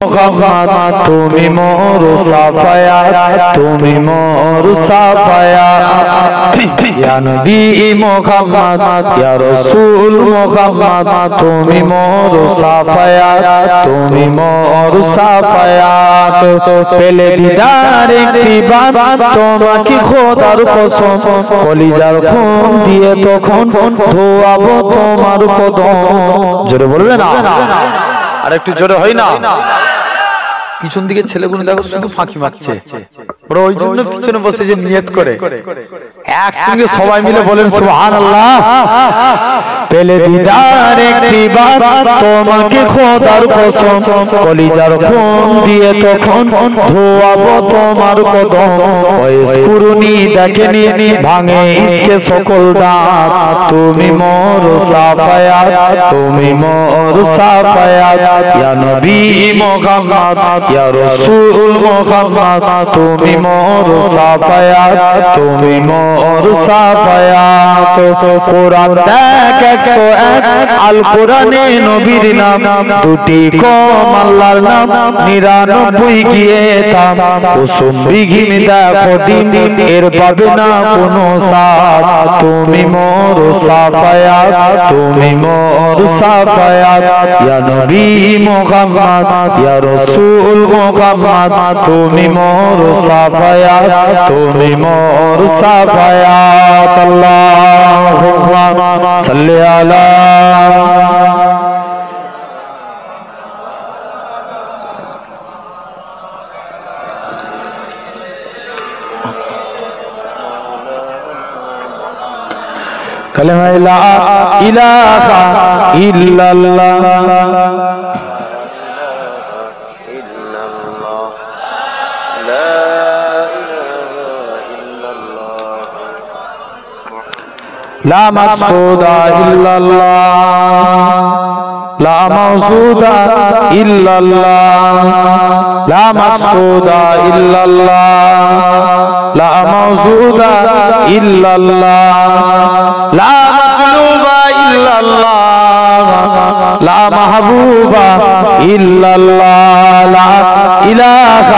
মোহাম্মদ তুমি মোর সাফায়াত, তুমি মোর সাফায়াত, ইয়া নবী মোহাম্মদ ইয়া রাসূল মোহাম্মদ তুমি মোর সাফায়াত, তুমি মোর সাফায়াত। পেলে দিদার একটিবার তোমাকে খোদার কসম, কলিজার খুন দিয়ে তখন ধোয়াবো তোমার কদম। জোরে বলবে না? আর একটু জোরে হয় না? পিছন দিকে ছেলেগুলো দেখো শুধু ফাঁকি মারছে, ওরা ওই জন্য পিছনে বসে যে নিয়ত করে। একসঙ্গে সবাই মিলে বলেন সুবহানাল্লাহ। পেলে দিদার একটিবার তোমাকে খোদার কসম, কলিজার খুন দিয়ে তখন ধোয়াবো তোমার কদম। ওই কুরুনি দেখেনি ভাঙে ইসকে সকল দাঁত, তুমি মোর সাফায়াত, তুমি মোর সাফায়াত, ইয়া নবী মুহাম্মদ ইয়া রাসূল মুহাম্মদ তুমি মোর সাফায়াত, তুমি মোর সাফায়াত। কোরআন দেখ 101 আল কোরআনে নবীর নাম, দুটি কম আল্লাহর নাম 99 গিয়ে থাম। কুসুম বিঘিন দেখো দিন এর পাবে না কোনো সাথ, তুমি মোর সাফায়াত, তুমি মোর সাফায়াত, ইয়া নবী মুহাম্মদ ইয়া রাসূল মুহাম্মদ তুমি মোর সাফায়াত, তুমি মোর সাফায়াত। আল্লাহুম্মা সাল্লি আলা কালিমা লা ইলাহা ইল্লাল্লাহ لا مقصود إلا الله، لا موجود إلا الله، لا مقصود إلا الله، لا موجود إلا الله، لا مطلوب إلا الله، لا محبوب إلا الله، لا إله